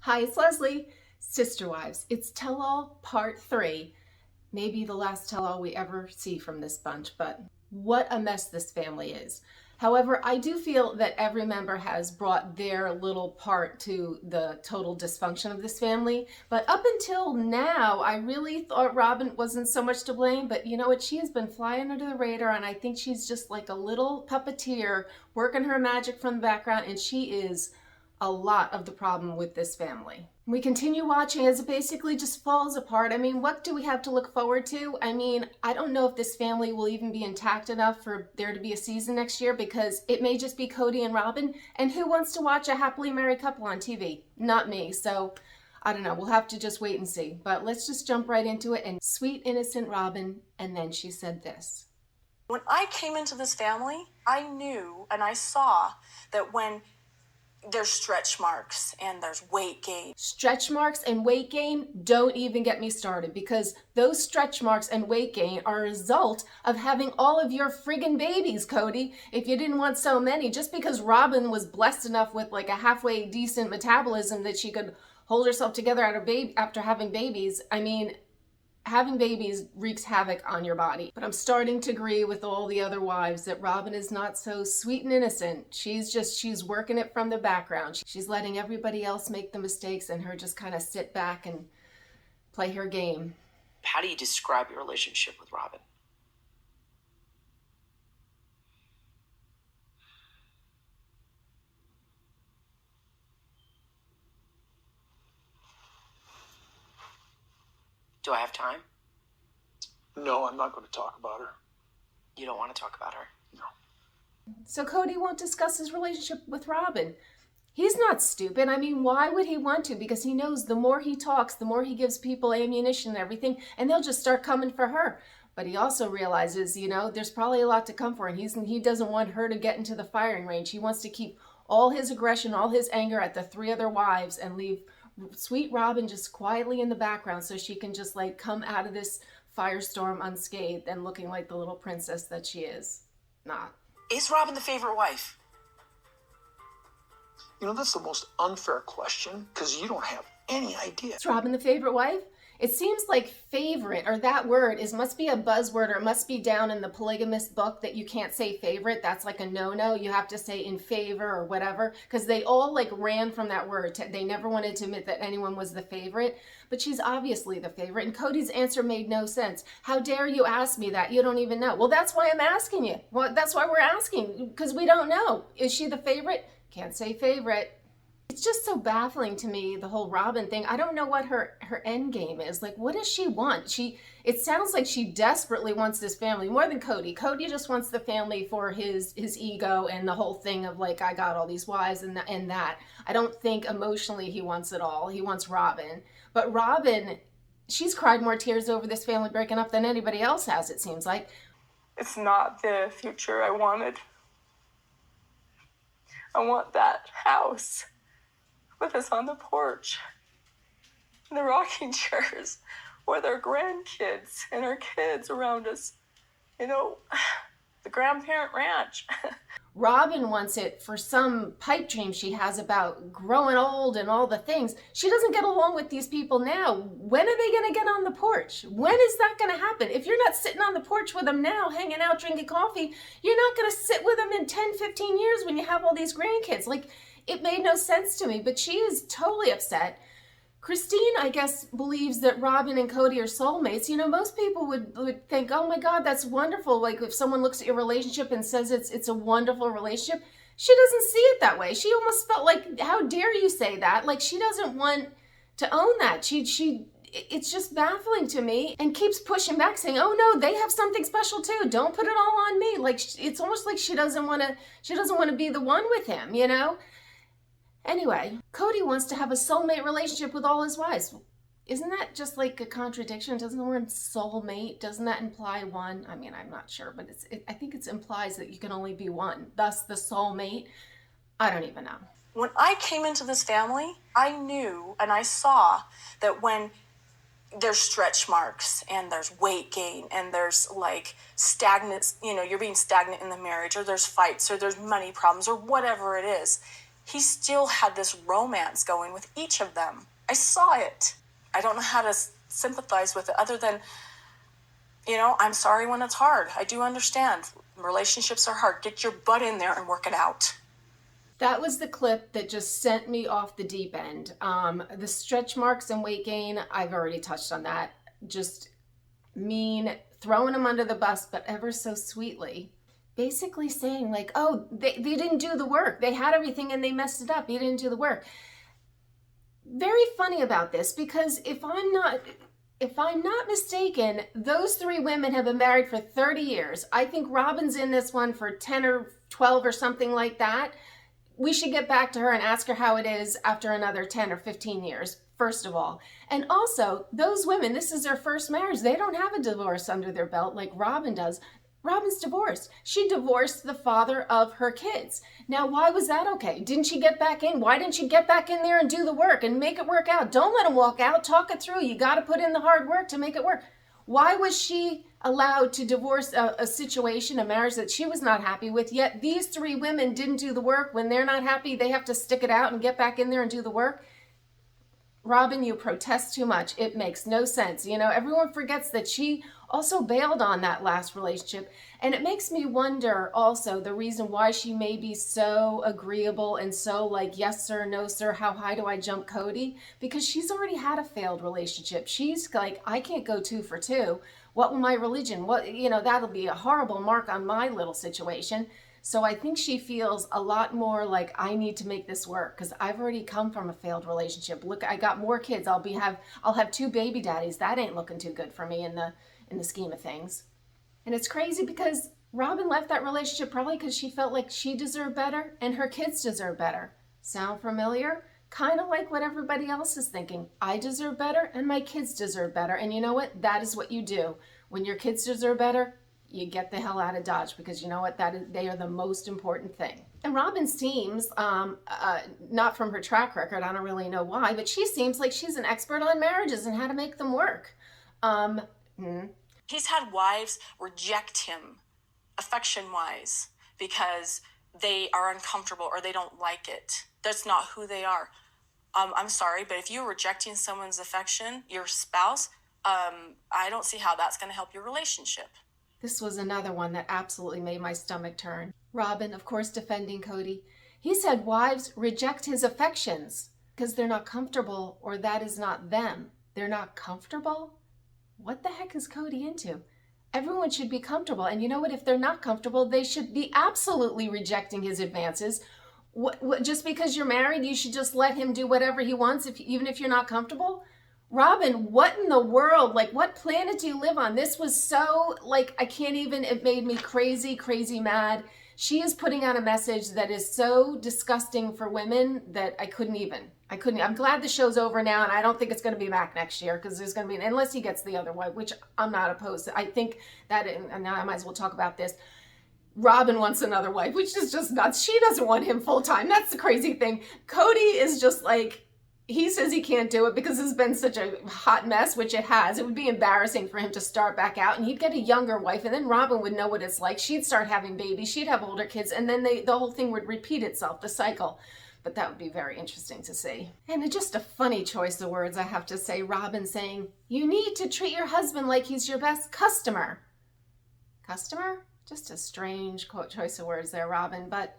Hi, it's Leslie. Sister Wives, it's tell-all part 3. Maybe the last tell-all we ever see from this bunch, but what a mess this family is. However, I do feel that every member has brought their little part to the total dysfunction of this family. But up until now, I really thought Robyn wasn't so much to blame. But you know what? She has been flying under the radar, and I think she's just like a little puppeteer working her magic from the background, and she is a lot of the problem with this family. We continue watching as it basically just falls apart. I mean, what do we have to look forward to? I mean, I don't know if this family will even be intact enough for there to be a season next year, because it may just be Kody and Robyn. And who wants to watch a happily married couple on TV? Not me. So I don't know. We'll have to just wait and see. But let's just jump right into it. And sweet, innocent Robyn. And then she said this. When I came into this family, I knew and I saw that when there's stretch marks and there's weight gain. Stretch marks and weight gain, don't even get me started, because those stretch marks and weight gain are a result of having all of your friggin' babies, Kody. If you didn't want so many, just because Robyn was blessed enough with like a halfway decent metabolism that she could hold herself together after having babies, I mean, having babies wreaks havoc on your body. But I'm starting to agree with all the other wives that Robyn is not so sweet and innocent. She's working it from the background. She's letting everybody else make the mistakes and her just kind of sit back and play her game. How do you describe your relationship with Robyn? Do I have time? No, I'm not going to talk about her. You don't want to talk about her? No. So Kody won't discuss his relationship with Robyn. He's not stupid. I mean, why would he want to? Because he knows the more he talks, the more he gives people ammunition and everything, and they'll just start coming for her. But he also realizes, you know, there's probably a lot to come for, and he doesn't want her to get into the firing range. He wants to keep all his aggression, all his anger at the 3 other wives and leave sweet Robyn just quietly in the background so she can just like come out of this firestorm unscathed and looking like the little princess that she is. Not. Is Robyn the favorite wife? You know, that's the most unfair question, because you don't have any idea. Is Robyn the favorite wife? It seems like favorite, or that word, must be a buzzword, or it must be down in the polygamist book that you can't say favorite. That's like a no-no. You have to say in favor or whatever, because they all like ran from that word. They never wanted to admit that anyone was the favorite, but she's obviously the favorite. And Kody's answer made no sense. How dare you ask me that? You don't even know. Well, that's why I'm asking you. Well, that's why we're asking, because we don't know. Is she the favorite? Can't say favorite. It's just so baffling to me, the whole Robyn thing. I don't know what her end game is. Like, what does she want? It sounds like she desperately wants this family more than Kody. Kody just wants the family for his ego and the whole thing of like, I got all these wives and that. I don't think emotionally he wants it all. He wants Robyn. But Robyn, she's cried more tears over this family breaking up than anybody else has, it seems like. It's not the future I wanted. I want that house with us on the porch, in the rocking chairs, with our grandkids and our kids around us. You know, the grandparent ranch. Robyn wants it for some pipe dream she has about growing old and all the things. She doesn't get along with these people now. When are they going to get on the porch? When is that going to happen? If you're not sitting on the porch with them now, hanging out, drinking coffee, you're not going to sit with them in 10, 15 years when you have all these grandkids. Like, it made no sense to me, but she is totally upset. Christine, I guess, believes that Robyn and Kody are soulmates. You know, most people would think, oh my God, that's wonderful. Like if someone looks at your relationship and says it's a wonderful relationship, she doesn't see it that way. She almost felt like, how dare you say that? Like she doesn't want to own that. It's just baffling to me, and keeps pushing back saying, oh no, they have something special too. Don't put it all on me. Like it's almost like she doesn't want to be the one with him, you know? Anyway, Kody wants to have a soulmate relationship with all his wives. Isn't that just like a contradiction? Doesn't the word soulmate, doesn't that imply one? I mean, I'm not sure, but I think it implies that you can only be one. Thus, the soulmate. I don't even know. When I came into this family, I knew and I saw that when there's stretch marks and there's weight gain and there's like stagnant, you know, you're being stagnant in the marriage, or there's fights or there's money problems or whatever it is, he still had this romance going with each of them. I saw it. I don't know how to sympathize with it other than, I'm sorry when it's hard. I do understand. Relationships are hard. Get your butt in there and work it out. That was the clip that just sent me off the deep end. The stretch marks and weight gain, I've already touched on that. Just mean, throwing him under the bus, but ever so sweetly. Basically saying like, oh, they didn't do the work. They had everything and they messed it up. You didn't do the work. Very funny about this, because if I'm not mistaken, those 3 women have been married for 30 years. I think Robyn's in this one for 10 or 12 or something like that. We should get back to her and ask her how it is after another 10 or 15 years, first of all. And also, those women, this is their first marriage. They don't have a divorce under their belt like Robyn does. Robyn's divorced. She divorced the father of her kids. Now, why was that okay? Didn't she get back in? Why didn't she get back in there and do the work and make it work out? Don't let him walk out. Talk it through. You got to put in the hard work to make it work. Why was she allowed to divorce a situation, a marriage that she was not happy with, yet these 3 women didn't do the work? When they're not happy, they have to stick it out and get back in there and do the work? Robyn, you protest too much. It makes no sense. Everyone forgets that she also bailed on that last relationship. And it makes me wonder also the reason why she may be so agreeable and so like, yes, sir, no, sir, how high do I jump Kody? Because she's already had a failed relationship. She's like, I can't go 2 for 2. What will my religion? That'll be a horrible mark on my little situation. So I think she feels a lot more like, I need to make this work because I've already come from a failed relationship. Look, I got more kids. I'll have 2 baby daddies. That ain't looking too good for me in the scheme of things. And it's crazy because Robyn left that relationship probably because she felt like she deserved better and her kids deserve better. Sound familiar? Kind of like what everybody else is thinking. I deserve better and my kids deserve better. And you know what? That is what you do. When your kids deserve better, you get the hell out of Dodge, because you know what? They are the most important thing. And Robyn seems, not from her track record, I don't really know why, but she seems like she's an expert on marriages and how to make them work. He's had wives reject him affection-wise because they are uncomfortable or they don't like it. That's not who they are. I'm sorry, but if you're rejecting someone's affection, your spouse, I don't see how that's going to help your relationship. This was another one that absolutely made my stomach turn. Robyn, of course, defending Kody. He said wives reject his affections because they're not comfortable, or that is not them. They're not comfortable? What the heck is Kody into? Everyone should be comfortable. And you know what? If they're not comfortable, they should be absolutely rejecting his advances. Just because you're married, you should just let him do whatever he wants, even if you're not comfortable? Robyn, what in the world? Like, what planet do you live on? This was so, like, it made me crazy, crazy mad. She is putting out a message that is so disgusting for women that I couldn't. I'm glad the show's over now, and I don't think it's going to be back next year, because there's going to be, unless he gets the other wife, which I'm not opposed to. I think that, and now I might as well talk about this. Robyn wants another wife, which is just nuts. She doesn't want him full time. That's the crazy thing. Kody is just like, he says he can't do it because it's been such a hot mess, which it has. It would be embarrassing for him to start back out, and he'd get a younger wife, and then Robyn would know what it's like. She'd start having babies. She'd have older kids, and then the whole thing would repeat itself, the cycle. But that would be very interesting to see. And it's just a funny choice of words, I have to say. Robyn saying, you need to treat your husband like he's your best customer. Customer? Just a strange choice of words there, Robyn, but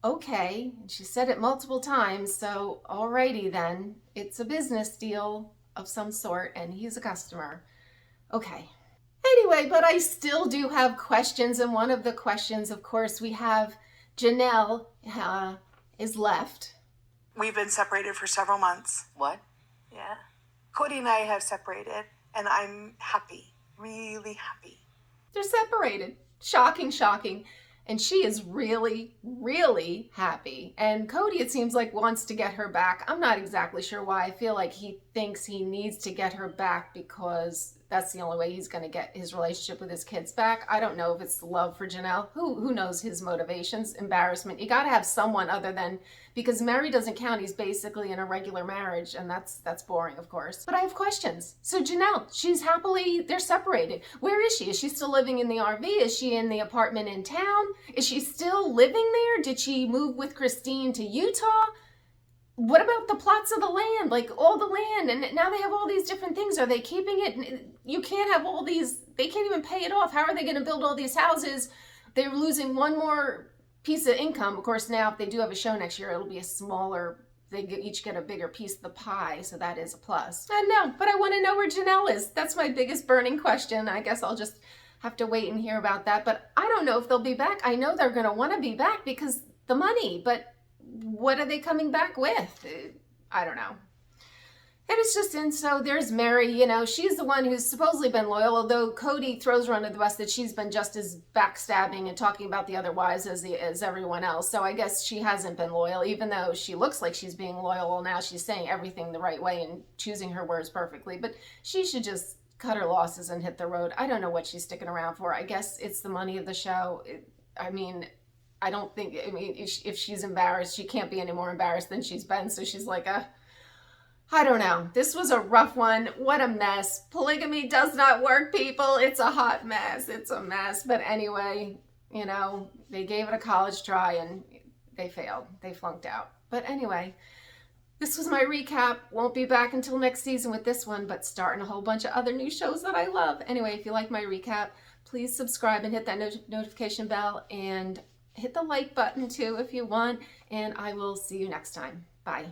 okay. And she said it multiple times, so alrighty then. It's a business deal of some sort, and he's a customer. Okay. Anyway, but I still do have questions, and one of the questions, of course, we have Janelle is left. We've been separated for several months. What? Yeah. Kody and I have separated, and I'm happy. Really happy. They're separated. Shocking, shocking. And she is really, really happy. And Kody, it seems like, wants to get her back. I'm not exactly sure why. I feel like he thinks he needs to get her back because that's the only way he's going to get his relationship with his kids back. I don't know if it's love for Janelle. Who knows his motivations? Embarrassment. You got to have someone other than, because Mary doesn't count. He's basically in a regular marriage, and that's boring, of course. But I have questions. So Janelle, they're separated. Where is she? Is she still living in the RV? Is she in the apartment in town? Is she still living there? Did she move with Christine to Utah? What about the plots of the land, like all the land? And now they have all these different things. Are they keeping it? You can't have all these, they can't even pay it off. How are they going to build all these houses? They're losing one more piece of income. Of course, now if they do have a show next year, it'll be a smaller, each get a bigger piece of the pie. So that is a plus. I know, but I want to know where Janelle is. That's my biggest burning question. I guess I'll just have to wait and hear about that. But I don't know if they'll be back. I know they're going to want to be back because the money, but what are they coming back with? I don't know. And it's just, and so there's Mary, you know, she's the one who's supposedly been loyal, although Kody throws her under the bus that she's been just as backstabbing and talking about the other wives as everyone else. So I guess she hasn't been loyal, even though she looks like she's being loyal. Well, now she's saying everything the right way and choosing her words perfectly, but she should just cut her losses and hit the road. I don't know what she's sticking around for. I guess it's the money of the show. I don't think, if she's embarrassed, she can't be any more embarrassed than she's been. So she's like, I don't know. This was a rough one. What a mess. Polygamy does not work, people. It's a hot mess. It's a mess. But anyway, you know, they gave it a college try and they failed. They flunked out. But anyway, this was my recap. Won't be back until next season with this one, but starting a whole bunch of other new shows that I love. Anyway, if you like my recap, please subscribe and hit that notification bell, and hit the like button too if you want, and I will see you next time. Bye.